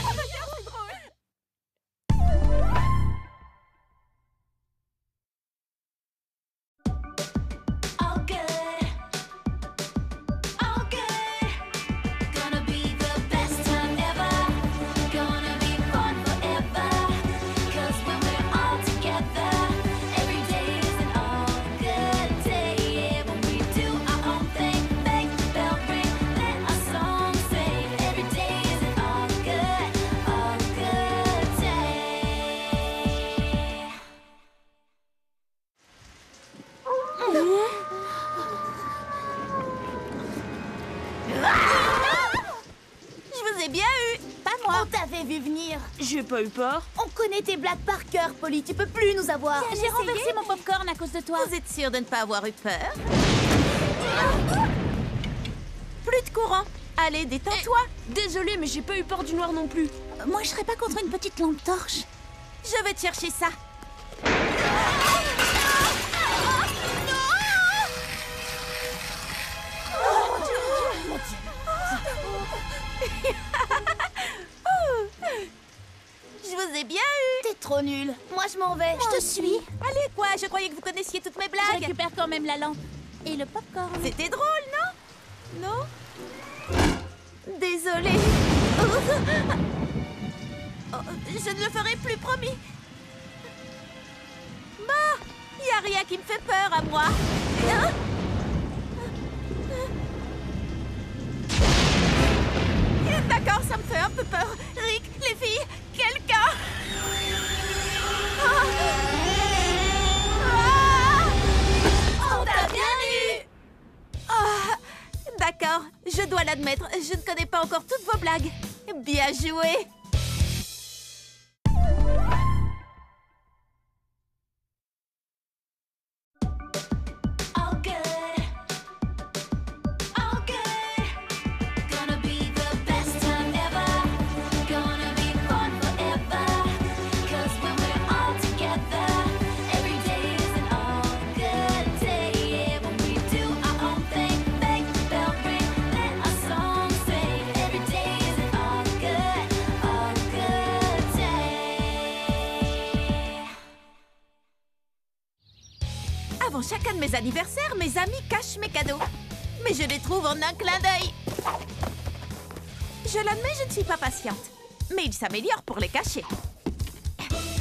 All good, all good. Gonna be the best time ever. Gonna be fun forever. 'Cause when we're all together, every day is an all good day. Yeah, when we do our own thing, bang, bell ring, let our song sing. Every day is an all good
l'avais vu venir.
J'ai pas eu peur.
On connaît tes blagues par cœur, Polly. Tu peux plus nous avoir.
J'ai renversé mon popcorn à cause de toi.
Vous êtes sûre de ne pas avoir eu peur?
Plus de courant. Allez, détends-toi.
Désolée, mais j'ai pas eu peur du noir non plus.
Moi, je serais pas contre une petite lampe torche.
Je vais te chercher ça.
Je vous ai bien eu. T'es trop nulle. Moi, je m'en vais. Je te suis.
Allez, quoi? Je croyais que vous connaissiez toutes mes
Je
blagues.
récupère quand même la lampe. Et le popcorn.
C'était drôle, non? Non? Désolée. Oh, je ne le ferai plus, promis. Bah, y a rien qui me fait peur à moi. Hein? D'accord, ça me fait un peu peur. Rick, les filles, quelqu'un.
On t'a bien eu.
Ah, d'accord, je dois l'admettre, je ne connais pas encore toutes vos blagues. Bien joué.
All good. All good. Gonna be the best time ever. Gonna be fun forever. 'Cause when we're all together, every day is an all good day. Yeah, when we do our own thing, bang, bell ring, let our song sing. Every day is an all good day.
Avant chacun de mes anniversaires, mes amis cachent mes cadeaux. Mais je les trouve en un clin d'œil. Je l'admets, je ne suis pas patiente. Mais ils s'améliorent pour les cacher.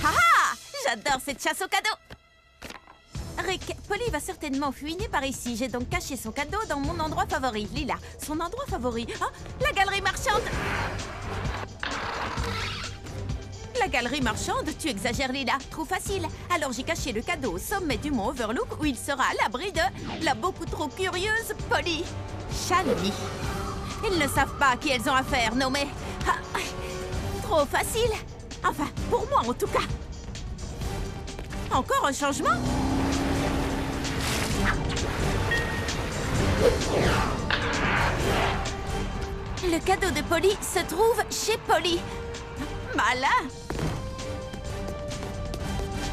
Ah ah! J'adore cette chasse aux cadeaux. Rick, Polly va certainement fouiner par ici. J'ai donc caché son cadeau dans mon endroit favori. Lila, son endroit favori. Ah, la galerie marchande. La galerie marchande, tu exagères, Lila. Trop facile. Alors j'ai caché le cadeau au sommet du mont Overlook où il sera à l'abri de la beaucoup trop curieuse Polly. Shani. Ils ne savent pas à qui elles ont affaire, non mais... Ah, trop facile. Enfin, pour moi en tout cas. Encore un changement? Le cadeau de Polly se trouve chez Polly. Malin.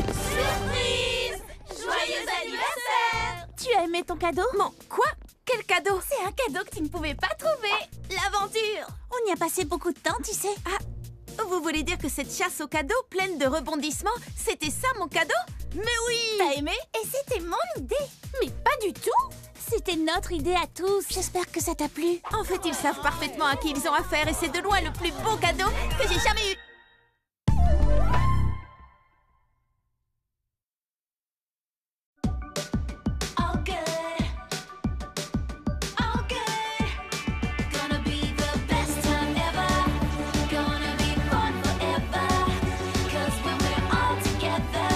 Surprise! Joyeux anniversaire! Tu as aimé ton cadeau?
Mon... Quoi? Quel cadeau?
C'est un cadeau que tu ne pouvais pas trouver. L'aventure! On y a passé beaucoup de temps, tu sais.
Ah, vous voulez dire que cette chasse aux cadeaux pleine de rebondissements, c'était ça mon cadeau? Mais oui!
T'as aimé? Et c'était mon idée. Mais pas du tout! C'était notre idée à tous. J'espère que ça t'a plu.
En fait, ils savent parfaitement à qui ils ont affaire et c'est de loin le plus beau cadeau que j'ai jamais eu.
All good. All good. Gonna be the best time ever. Gonna be fun forever. 'Cause when we're all together,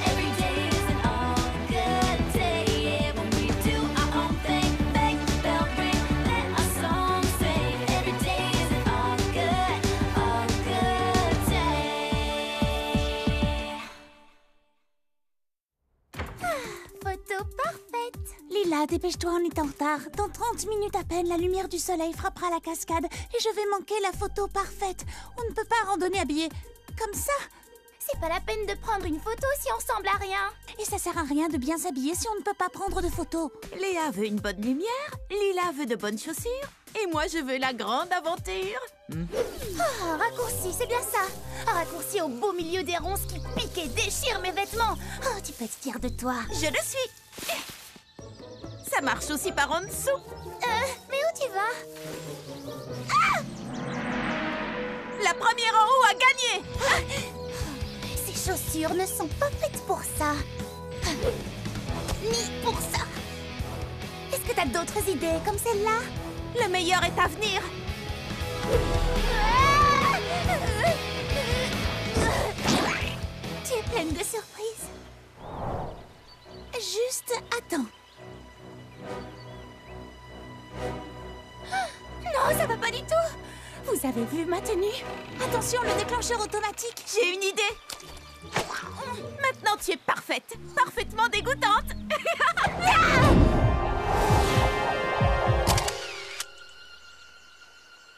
every day is an all good day. Yeah, when we do our own thing, bang, bell ring, let our song sing. Every day is an all good day.
Photo parfaite. Lila, dépêche-toi, on est en retard. Dans 30 minutes à peine, la lumière du soleil frappera la cascade et je vais manquer la photo parfaite. On ne peut pas randonner habillé comme ça. C'est pas la peine de prendre une photo si on ressemble à rien. Et ça sert à rien de bien s'habiller si on ne peut pas prendre de photos.
Léa veut une bonne lumière, Lila veut de bonnes chaussures, et moi je veux la grande aventure.
Oh, raccourci, c'est bien ça. Un raccourci au beau milieu des ronces qui piquent et déchirent mes vêtements. Oh, tu peux être fière de toi.
Je le suis. Ça marche aussi par en dessous.
Mais où tu vas?
La première en haut a gagné.
Ces chaussures ne sont pas faites pour ça. Ni pour ça. Est-ce que t'as d'autres idées comme celle-là?
Le meilleur est à venir.
Tu es pleine de surprises. Juste attends. Non, ça va pas du tout. Vous avez vu ma tenue? Attention, le déclencheur automatique.
J'ai une idée. Maintenant, tu es parfaite. Parfaitement dégoûtante.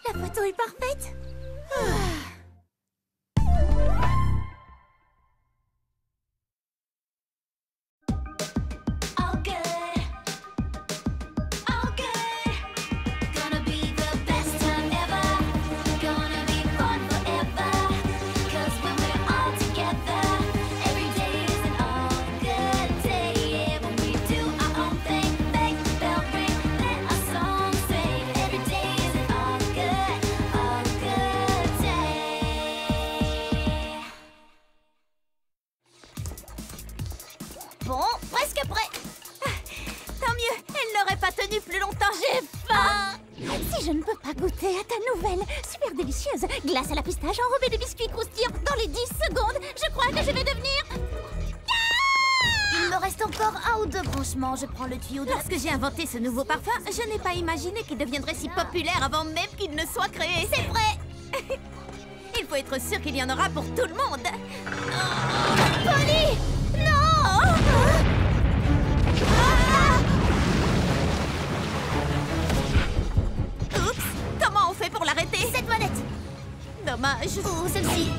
La photo est parfaite.
All good. All good. Gonna be the best time ever. Gonna be fun forever. 'Cause when we're all together, every day is an all good day. Yeah, when we do our own thing, bang, bell ring, let our song sing. Every day is an all good day.
Bon, presque prêt.
Tant mieux, elle n'aurait pas tenu plus longtemps. J'ai faim.
Si je ne peux pas goûter à ta nouvelle, super délicieuse glace à la pistache enrobée de biscuits croustillants dans les 10 secondes, je crois que je vais devenir...
Il me reste encore un ou deux branchements. Je prends le tuyau de la...
Lorsque j'ai inventé ce nouveau parfum, je n'ai pas imaginé qu'il deviendrait si populaire avant même qu'il ne soit créé.
C'est vrai.
Il faut être sûr qu'il y en aura pour tout le monde.
Polly! Non!
Oups, comment on fait pour l'arrêter?
Cette manette!
Dommage.
Ou celle-ci!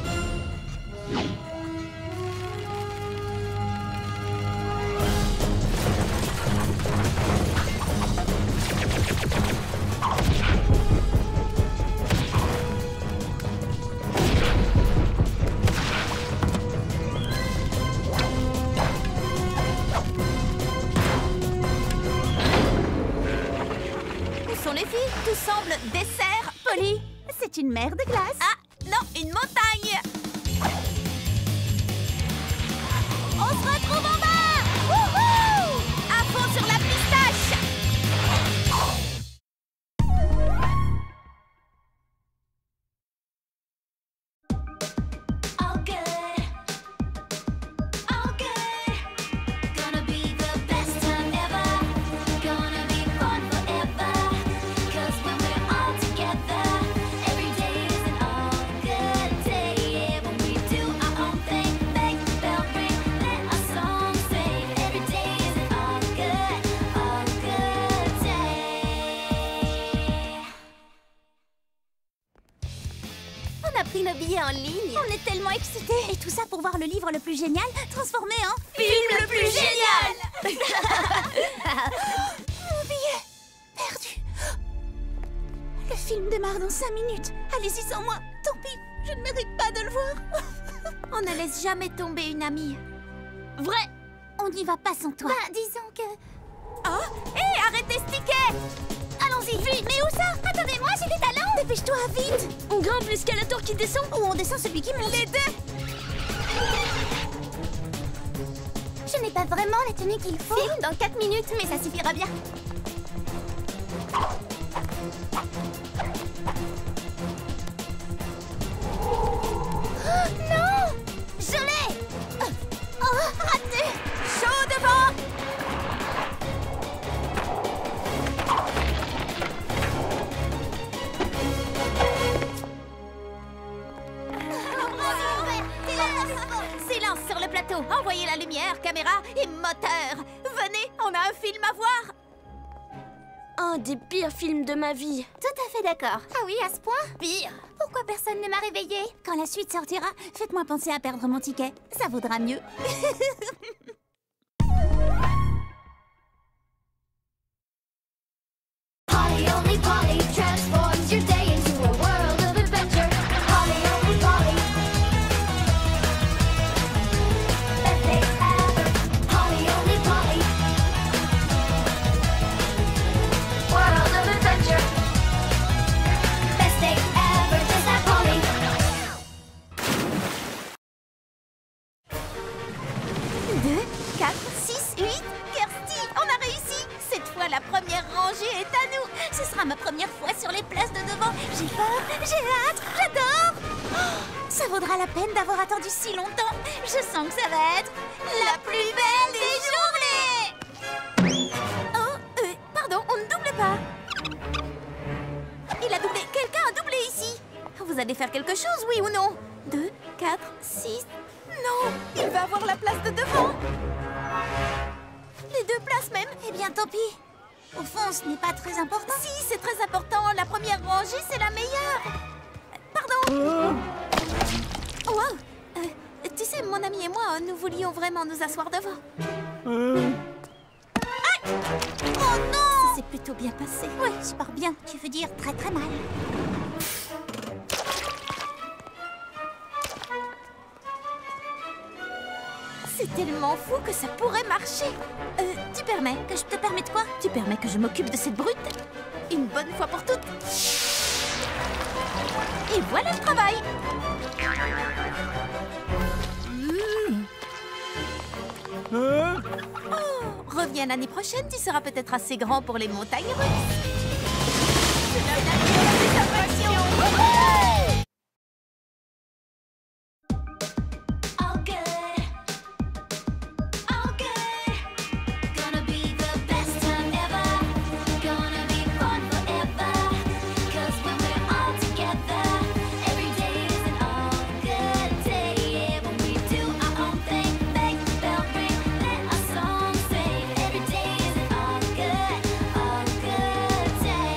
Où sont les filles? Tout semble dessert.
Polly, c'est une mer de glace.
Ah, non, une montagne.
On se retrouve en bas! Wouhou!
À fond sur la pistache.
All good. All good. Gonna be the best time ever. Gonna be fun forever. 'Cause when we're all together, every day is an all good day. Yeah, when we do our own thing, bang, bell ring, let our song sing. Every day is an all good day.
On a pris nos billets en ligne.
On est tellement excités. Et tout ça pour voir le livre le plus génial transformé en...
Film le plus génial.
Mon billet perdu. Le film démarre dans 5 minutes. Allez-y sans moi. Tant pis, je ne mérite pas de le voir.
On ne laisse jamais tomber une amie.
Vrai. On n'y va pas sans toi.
Bah, disons que...
Oh, hé, arrêtez ce ticket.
Allons-y, vite. Mais où ça? Attendez-moi, j'ai des talents. Dépêche-toi, vite.
On grimpe l'escalator qui descend?
Ou on descend celui qui monte.
Les deux.
Je n'ai pas vraiment la tenue qu'il faut. Film dans 4 minutes, mais ça suffira bien.
Non! Je l'ai! Oh, raté!
Chaud devant. Silence sur le plateau. Envoyez la lumière, caméra et moteur. Venez, on a un film à voir.
Un des pires films de ma vie.
Tout à fait d'accord. Ah oui, à ce point?
Pire!
Pourquoi personne ne m'a réveillée?
Quand la suite sortira, faites-moi penser à perdre mon ticket. Ça vaudra mieux.
Polly only Polly transforms your day into a world of adventure. Polly only Polly. Best day ever. Polly only Polly. World of adventure. Best day ever. Just that Polly.
2, 4, 6, 8. Kirsty, on a réussi. Cette fois, la première rangée est à nous.
Ce sera ma première fois sur les places de devant. J'ai peur, j'ai hâte, j'adore. Oh, ça vaudra la peine d'avoir attendu si longtemps. Je sens que ça va être la plus belle des journées.
Oh, pardon, on ne double pas. Il a doublé. Quelqu'un a doublé ici. Vous allez faire quelque chose, oui ou non? 2, 4, 6... Non! Il va avoir la place de devant! Les 2 places même!
Eh bien, tant pis. Au fond, ce n'est pas très important.
Si, c'est très important. La première rangée, c'est la meilleure. Pardon. Oh, wow. Tu sais, mon ami et moi, nous voulions vraiment nous asseoir devant.
Oh non!
Ça s'est plutôt bien passé.
Oui, super bien. Tu veux dire très très mal.
C'est tellement fou que ça pourrait marcher. Tu permets
Que je te permets de quoi?
Tu permets que je m'occupe de cette brute? Une bonne fois pour toutes. Et voilà le travail. Oh, reviens l'année prochaine, tu seras peut-être assez grand pour les montagnes russes. C'est la nature des attractions.
All good, all good. Gonna be the best time ever. Gonna be fun forever. 'Cause when we're all together, every day is an all good day. Yeah, when we do our own thing, make the bell ring, let our song sing. Every day is an all good day.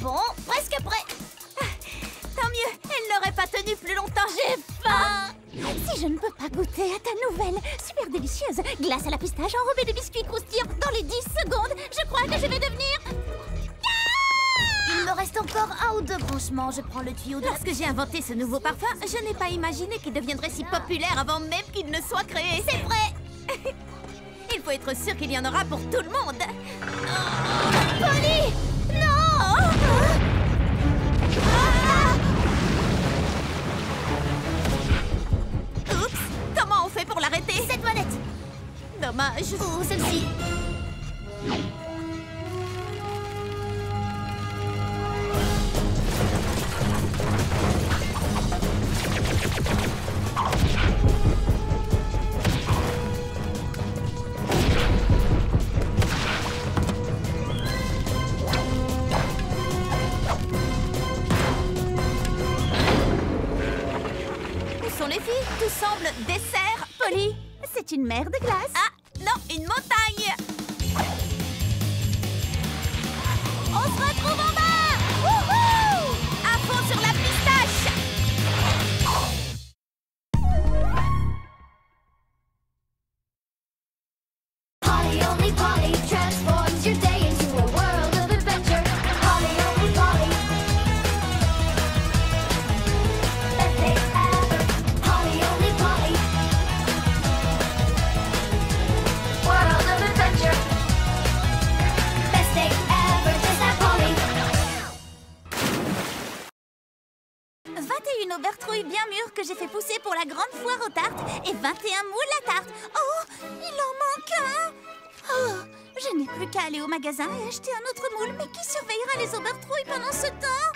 Bon, presque prêt.
Tant mieux, elle n'aurait pas tenu plus longtemps. J'ai faim.
Si je ne peux pas goûter à ta nouvelle, super délicieuse glace à la pistache enrobée de biscuits croustillants dans les 10 secondes, je crois que je vais devenir... Il me reste encore 1 ou 2 branchements. Je prends le tuyau de...
Lorsque j'ai inventé ce nouveau parfum, je n'ai pas imaginé qu'il deviendrait si populaire avant même qu'il ne soit créé.
C'est vrai.
Il faut être sûr qu'il y en aura pour tout le monde.
Polly! Non!
Oups, comment on fait pour l'arrêter?
Cette manette!
Dommage.
Ou celle-ci.
Où sont les filles? Tout semble dessert, Polly.
C'est une mer de glace.
Ah, non, une montagne.
On se retrouve en bas! Wouhou!
À fond sur la pistache.
Polly only Polly transforms your day into a world of adventure. Polly only Polly. Best day ever. Polly only Polly. World of adventure. Best day ever. Just that Polly.
21 aubertrouilles bien mûres que j'ai fait pousser pour la grande foire aux tartes et 21 moules à tarte. Oh, il en manque un. Oh, je n'ai plus qu'à aller au magasin et acheter un autre moule. Mais qui surveillera les aubertrouilles pendant ce temps?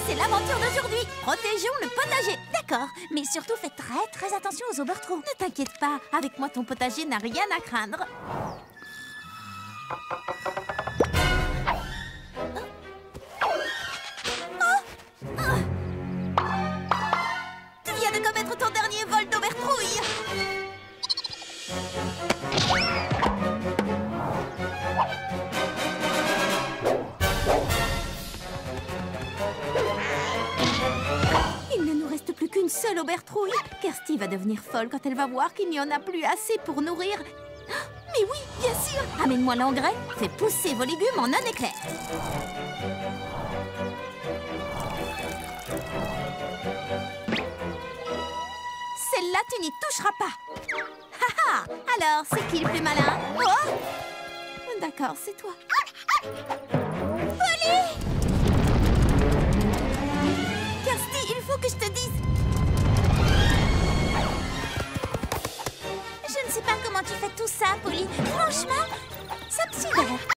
C'est l'aventure d'aujourd'hui. Protégeons le potager.
D'accord, mais surtout faites très attention aux aubertrouilles.
Ne t'inquiète pas, avec moi ton potager n'a rien à craindre. Tu viens de commettre ton dernier vol d'aubertrouille. Il ne nous reste plus qu'une seule aubertrouille. Kirsty va devenir folle quand elle va voir qu'il n'y en a plus assez pour nourrir. Mais oui, bien sûr. Amène-moi l'engrais, fais pousser vos légumes en un éclair. Celle-là, tu n'y toucheras pas. Haha. Alors, c'est qui le plus malin? Oh, d'accord, c'est toi. Kirsty, il faut que je te dise.
Je ne sais pas comment tu fais tout ça, Polly. Franchement, ça me sidère.